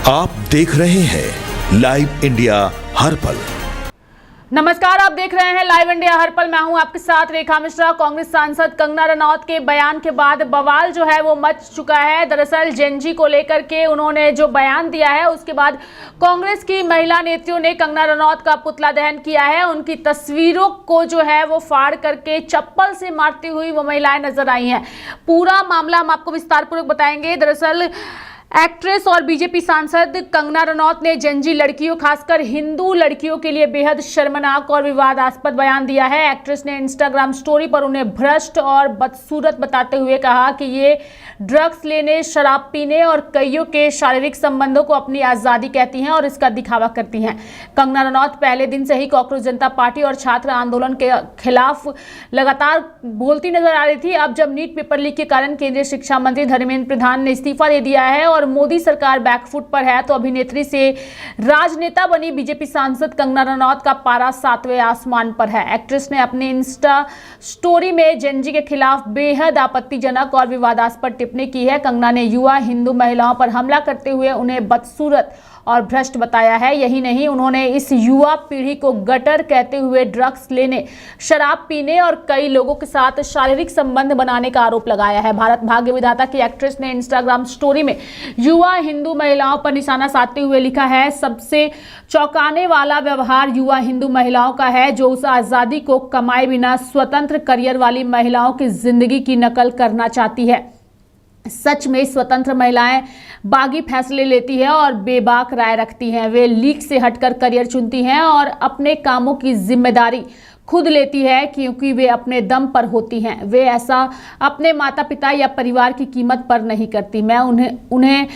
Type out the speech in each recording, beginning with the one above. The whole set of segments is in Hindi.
आप देख रहे हैं लाइव इंडिया हर पल। नमस्कार, आप देख रहे हैं लाइव इंडिया हर पल। मैं हूं आपके साथ रेखा मिश्रा। कांग्रेस सांसद कंगना रनौत के बयान के बाद बवाल जो है वो मच चुका है। दरअसल जेनजी को लेकर के उन्होंने जो बयान दिया है उसके बाद कांग्रेस की महिला नेत्रियों ने कंगना रनौत का पुतला दहन किया है। उनकी तस्वीरों को जो है वो फाड़ करके चप्पल से मारती हुई वो महिलाएं नजर आई हैं। पूरा मामला हम आपको विस्तारपूर्वक बताएंगे। दरअसल एक्ट्रेस और बीजेपी सांसद कंगना रनौत ने जेनजी लड़कियों, खासकर हिंदू लड़कियों के लिए बेहद शर्मनाक और विवादास्पद बयान दिया है। एक्ट्रेस ने इंस्टाग्राम स्टोरी पर उन्हें भ्रष्ट और बदसूरत बताते हुए कहा कि ये ड्रग्स लेने, शराब पीने और कईयों के शारीरिक संबंधों को अपनी आज़ादी कहती हैं और इसका दिखावा करती हैं। कंगना रनौत पहले दिन से ही कांग्रेस जनता पार्टी और छात्र आंदोलन के खिलाफ लगातार बोलती नजर आ रही थी। अब जब नीट पेपर लीक के कारण केंद्रीय शिक्षा मंत्री धर्मेंद्र प्रधान ने इस्तीफा दे दिया है और मोदी सरकार बैकफुट पर है, तो अभिनेत्री से राजनेता बनी बीजेपी सांसद कंगना रनौत का पारा 7वें आसमान पर है। एक्ट्रेस ने अपने इंस्टा स्टोरी में जेनजी के खिलाफ बेहद आपत्तिजनक और विवादास्पद टिप्पणी की है। कंगना ने युवा हिंदू महिलाओं पर हमला करते हुए उन्हें बदसूरत और भ्रष्ट बताया है। यही नहीं, उन्होंने इस युवा पीढ़ी को गटर कहते हुए ड्रग्स लेने, शराब पीने और कई लोगों के साथ शारीरिक संबंध बनाने का आरोप लगाया है। भारत भाग्य विधाता की एक्ट्रेस ने इंस्टाग्राम स्टोरी में युवा हिंदू महिलाओं पर निशाना साधते हुए लिखा है, सबसे चौंकाने वाला व्यवहार युवा हिंदू महिलाओं का है जो उस आज़ादी को कमाए बिना स्वतंत्र करियर वाली महिलाओं की जिंदगी की नकल करना चाहती है। सच में स्वतंत्र महिलाएं बागी फैसले लेती है और बेबाक राय रखती हैं। वे लीक से हटकर करियर चुनती हैं और अपने कामों की जिम्मेदारी खुद लेती है क्योंकि वे अपने दम पर होती हैं। वे ऐसा अपने माता पिता या परिवार की कीमत पर नहीं करती। मैं उन्हें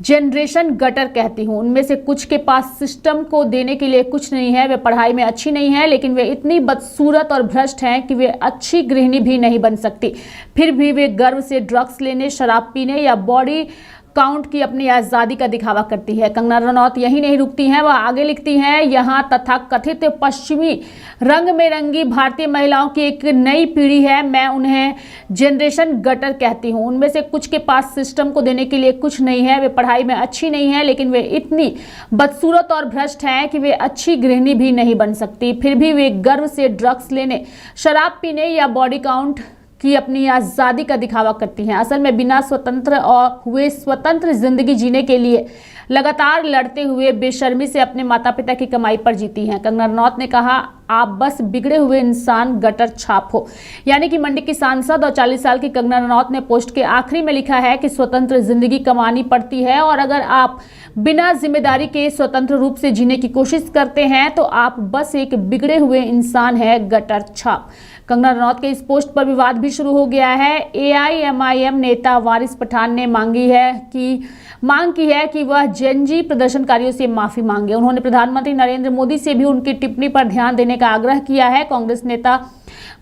जनरेशन गटर कहती हूँ। उनमें से कुछ के पास सिस्टम को देने के लिए कुछ नहीं है। वे पढ़ाई में अच्छी नहीं है, लेकिन वे इतनी बदसूरत और भ्रष्ट हैं कि वे अच्छी गृहिणी भी नहीं बन सकती। फिर भी वे गर्व से ड्रग्स लेने, शराब पीने या बॉडी काउंट की अपनी आज़ादी का दिखावा करती है। कंगना रनौत यही नहीं रुकती हैं, वह आगे लिखती हैं, यहाँ तथा कथित पश्चिमी रंग में रंगी भारतीय महिलाओं की एक नई पीढ़ी है। मैं उन्हें जनरेशन गटर कहती हूँ। उनमें से कुछ के पास सिस्टम को देने के लिए कुछ नहीं है। वे पढ़ाई में अच्छी नहीं है, लेकिन वे इतनी बदसूरत और भ्रष्ट हैं कि वे अच्छी गृहिणी भी नहीं बन सकती। फिर भी वे गर्व से ड्रग्स लेने, शराब पीने या बॉडी काउंट की अपनी आज़ादी का दिखावा करती हैं। असल में बिना स्वतंत्र और हुए स्वतंत्र जिंदगी जीने के लिए लगातार लड़ते हुए बेशर्मी से अपने माता पिता की कमाई पर जीती हैं। कंगना रनौत ने कहा, आप बस बिगड़े हुए इंसान गटर छाप हो। यानी कि मंडी की सांसद और 40 साल की कंगना रनौत ने पोस्ट के आखिरी में लिखा है कि स्वतंत्र जिंदगी कमानी पड़ती है और अगर आप बिना जिम्मेदारी के स्वतंत्र रूप से जीने की कोशिश करते हैं तो आप बस एक बिगड़े हुए इंसान है, गटर छाप। कंगना रनौत के इस पोस्ट पर विवाद भी शुरू हो गया है। AIMIM नेता वारिस पठान ने मांग की है कि वह जेनजी प्रदर्शनकारियों से माफी मांगे। उन्होंने प्रधानमंत्री नरेंद्र मोदी से भी उनकी टिप्पणी पर ध्यान देने का आग्रह किया है। कांग्रेस नेता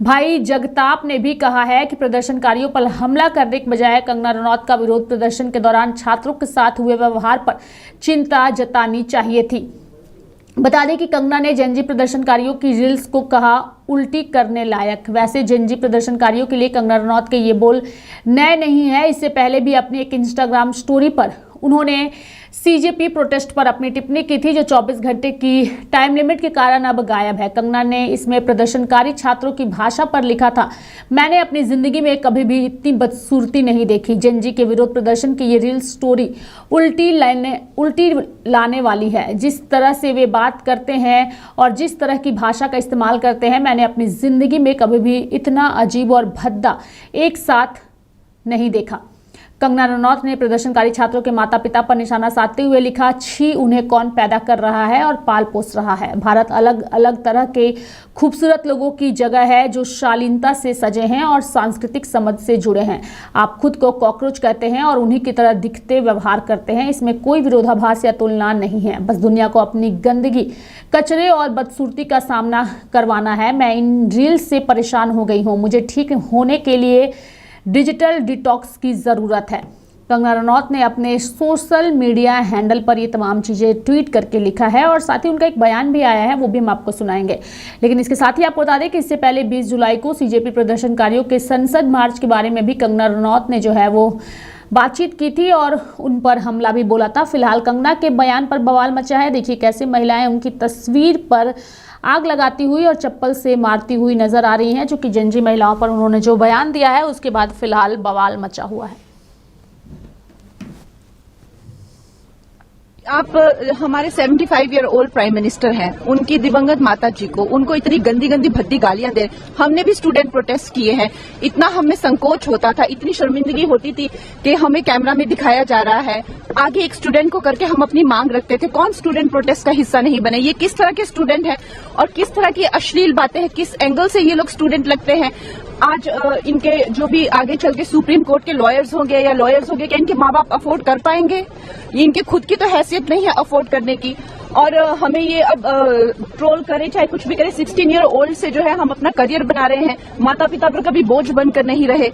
भाई जगताप ने भी कहा है कि प्रदर्शनकारियों पर हमला करने के बजाय कंगना रनौत का विरोध प्रदर्शन के दौरान छात्रों के साथ हुए व्यवहार पर चिंता जतानी चाहिए थी। बता दें कि कंगना ने जेनजी प्रदर्शनकारियों की रील्स को कहा उल्टी करने लायक। वैसे जेनजी प्रदर्शनकारियों के लिए कंगना रनौत के ये बोल नए नहीं है। इससे पहले भी अपनी एक इंस्टाग्राम स्टोरी पर उन्होंने CJP प्रोटेस्ट पर अपनी टिप्पणी की थी, जो 24 घंटे की टाइम लिमिट के कारण अब गायब है। कंगना ने इसमें प्रदर्शनकारी छात्रों की भाषा पर लिखा था, मैंने अपनी जिंदगी में कभी भी इतनी बदसूरती नहीं देखी। जेनजी के विरोध प्रदर्शन की ये रील स्टोरी उल्टी लाने वाली है। जिस तरह से वे बात करते हैं और जिस तरह की भाषा का इस्तेमाल करते हैं, मैंने अपनी जिंदगी में कभी भी इतना अजीब और भद्दा एक साथ नहीं देखा। कंगना रनौत ने प्रदर्शनकारी छात्रों के माता पिता पर निशाना साधते हुए लिखा, छी उन्हें कौन पैदा कर रहा है और पाल पोस रहा है। भारत अलग अलग तरह के खूबसूरत लोगों की जगह है जो शालीनता से सजे हैं और सांस्कृतिक समझ से जुड़े हैं। आप खुद को कॉकरोच कहते हैं और उन्हीं की तरह दिखते व्यवहार करते हैं। इसमें कोई विरोधाभास या तुलना नहीं है। बस दुनिया को अपनी गंदगी, कचरे और बदसूरती का सामना करवाना है। मैं इन रील्स से परेशान हो गई हूँ। मुझे ठीक होने के लिए डिजिटल डिटॉक्स की ज़रूरत है। कंगना रनौत ने अपने सोशल मीडिया हैंडल पर ये तमाम चीज़ें ट्वीट करके लिखा है और साथ ही उनका एक बयान भी आया है, वो भी हम आपको सुनाएंगे। लेकिन इसके साथ ही आपको बता दें कि इससे पहले 20 जुलाई को CJP प्रदर्शनकारियों के संसद मार्च के बारे में भी कंगना रनौत ने जो है वो बातचीत की थी और उन पर हमला भी बोला था। फिलहाल कंगना के बयान पर बवाल मचा है। देखिए कैसे महिलाएं उनकी तस्वीर पर आग लगाती हुई और चप्पल से मारती हुई नजर आ रही हैं, जो कि जेनजी महिलाओं पर उन्होंने जो बयान दिया है उसके बाद फिलहाल बवाल मचा हुआ है। आप हमारे 75 ईयर ओल्ड प्राइम मिनिस्टर हैं, उनकी दिवंगत माता जी को उनको इतनी गंदी गंदी भद्दी गालियां दे। हमने भी स्टूडेंट प्रोटेस्ट किए हैं, इतना हमें संकोच होता था, इतनी शर्मिंदगी होती थी कि हमें कैमरा में दिखाया जा रहा है, आगे एक स्टूडेंट को करके हम अपनी मांग रखते थे। कौन स्टूडेंट प्रोटेस्ट का हिस्सा नहीं बने? ये किस तरह के स्टूडेंट हैं और किस तरह की अश्लील बातें हैं, किस एंगल से ये लोग स्टूडेंट लगते हैं। आज इनके जो भी आगे चल के सुप्रीम कोर्ट के लॉयर्स होंगे या लॉयर्स होंगे, क्या इनके माँ बाप अफोर्ड कर पाएंगे? ये इनके खुद की तो हैसियत नहीं है अफोर्ड करने की। और हमें ये अब ट्रोल करे चाहे कुछ भी करे, 16 ईयर ओल्ड से जो है हम अपना करियर बना रहे हैं, माता पिता पर कभी बोझ बनकर नहीं रहे।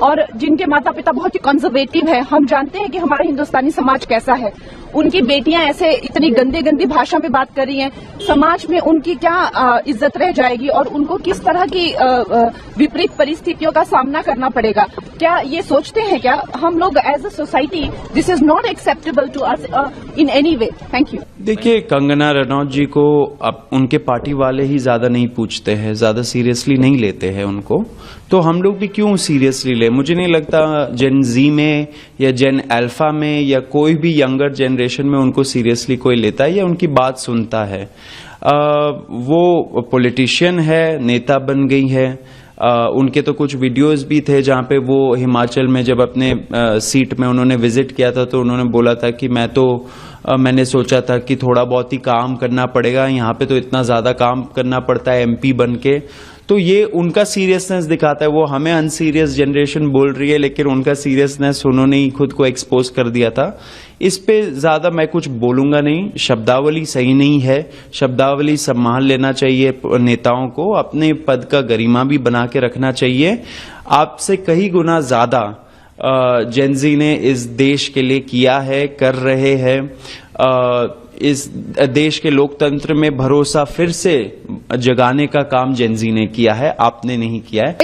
और जिनके माता पिता बहुत ही कंजर्वेटिव है, हम जानते हैं कि हमारा हिंदुस्तानी समाज कैसा है, उनकी बेटियां ऐसे इतनी गंदी गंदी भाषा में बात कर रही हैं, समाज में उनकी क्या इज्जत रह जाएगी और उनको किस तरह की विपरीत परिस्थितियों का सामना करना पड़ेगा? क्या ये सोचते हैं क्या हम लोग as a society this is not acceptable to us in any way? Thank you. देखिए, कंगना रनौत जी को अब उनके पार्टी वाले ही ज्यादा नहीं पूछते हैं, ज्यादा सीरियसली नहीं लेते हैं उनको, तो हम लोग भी क्यों सीरियसली ले? मुझे नहीं लगता जेन जी में या जेन अल्फा में या कोई भी यंगर जनरेशन में उनको सीरियसली कोई लेता है या उनकी बात सुनता है। वो पॉलिटिशियन है, नेता बन गई है। उनके तो कुछ वीडियोस भी थे जहां पे वो हिमाचल में जब अपने सीट में उन्होंने विजिट किया था तो उन्होंने बोला था कि मैंने सोचा था कि थोड़ा बहुत ही काम करना पड़ेगा, यहाँ पे तो इतना ज्यादा काम करना पड़ता है एमपी बन के। तो ये उनका सीरियसनेस दिखाता है। वो हमें अनसीरियस जनरेशन बोल रही है, लेकिन उनका सीरियसनेस उन्होंने ही खुद को एक्सपोज कर दिया था। इस पे ज्यादा मैं कुछ बोलूंगा नहीं। शब्दावली सही नहीं है, शब्दावली संभाल लेना चाहिए नेताओं को, अपने पद का गरिमा भी बना के रखना चाहिए। आपसे कई गुना ज्यादा जेनजी ने इस देश के लिए किया है, कर रहे हैं। इस देश के लोकतंत्र में भरोसा फिर से जगाने का काम जेनजी ने किया है, आपने नहीं किया है।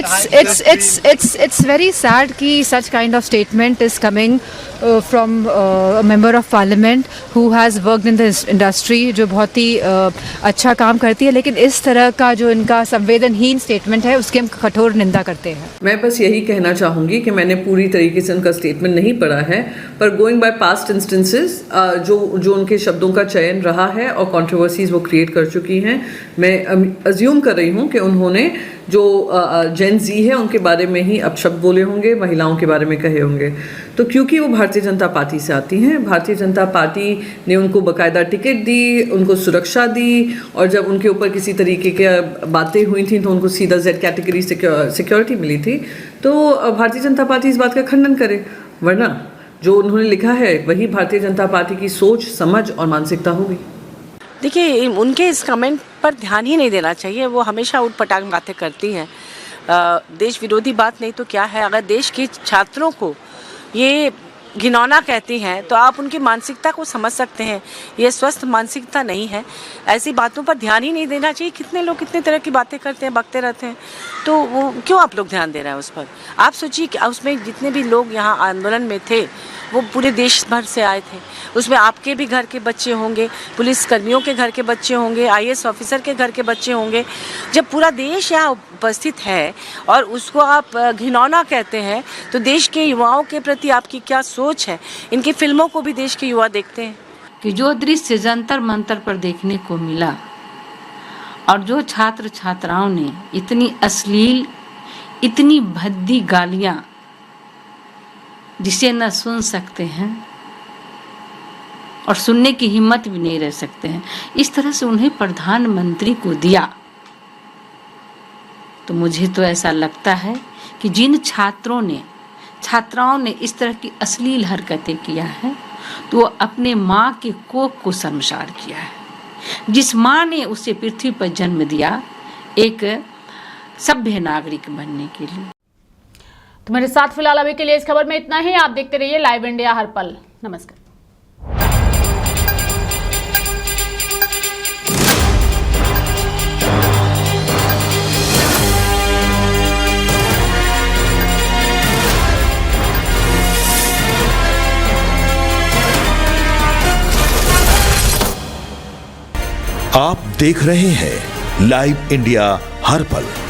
It's very sad कि such kind of statement is coming from a member of parliament who has worked in this industry, जो बहुत ही अच्छा काम करती है, लेकिन इस तरह का जो इनका संवेदनहीन स्टेटमेंट है उसकी हम कठोर निंदा करते हैं। मैं बस यही कहना चाहूँगी कि मैंने पूरी तरीके से उनका स्टेटमेंट नहीं पढ़ा है, पर गोइंग बाय पास्ट इंस्टेंसेस जो उनके शब्दों का चयन रहा है और कंट्रोवर्सीज वो क्रिएट कर चुकी हैं, मैं अज्यूम कर रही हूँ कि उन्होंने जो जेन जी है उनके बारे में ही अपशब्द बोले होंगे, महिलाओं के बारे में कहे होंगे। तो क्योंकि वो भारतीय जनता पार्टी से आती हैं, भारतीय जनता पार्टी ने उनको बाकायदा टिकट दी, उनको सुरक्षा दी, और जब उनके ऊपर किसी तरीके की बातें हुई थी तो उनको सीधा जेड कैटेगरी सिक्योरिटी मिली थी। तो भारतीय जनता पार्टी इस बात का खंडन करे, वरना जो उन्होंने लिखा है वही भारतीय जनता पार्टी की सोच, समझ और मानसिकता होगी। देखिए, उनके इस कमेंट पर ध्यान ही नहीं देना चाहिए। वो हमेशा उठपटांग बातें करती हैं। देश विरोधी बात नहीं तो क्या है। अगर देश के छात्रों को ये घिनौना कहती हैं तो आप उनकी मानसिकता को समझ सकते हैं। ये स्वस्थ मानसिकता नहीं है। ऐसी बातों पर ध्यान ही नहीं देना चाहिए। कितने लोग कितने तरह की बातें करते हैं, बकते रहते हैं, तो वो क्यों आप लोग ध्यान दे रहे हैं उस पर? आप सोचिए कि उसमें जितने भी लोग यहाँ आंदोलन में थे वो पूरे देश भर से आए थे। उसमें आपके भी घर के बच्चे होंगे, पुलिस कर्मियों के घर के बच्चे होंगे, IAS ऑफिसर के घर के बच्चे होंगे। जब पूरा देश यहाँ उपस्थित है और उसको आप घिनौना कहते हैं, तो देश के युवाओं के प्रति आपकी क्या सोच है? इनकी फिल्मों को भी देश के युवा देखते हैं कि जो दृश्य जंतर मंतर पर देखने को मिला और जो छात्र छात्राओं ने इतनी अश्लील, इतनी भद्दी गालियां जिसे न सुन सकते हैं और सुनने की हिम्मत भी नहीं रह सकते हैं, इस तरह से उन्हें प्रधानमंत्री को दिया, तो मुझे तो ऐसा लगता है कि जिन छात्राओं ने इस तरह की अश्लील हरकतें किया है तो वो अपने माँ के कोख को शर्मसार किया है। जिस माँ ने उसे पृथ्वी पर जन्म दिया एक सभ्य नागरिक बनने के लिए। तो मेरे साथ फिलहाल अभी के लिए इस खबर में इतना ही। आप देखते रहिए लाइव इंडिया हर पल। नमस्कार। आप देख रहे हैं लाइव इंडिया हर पल।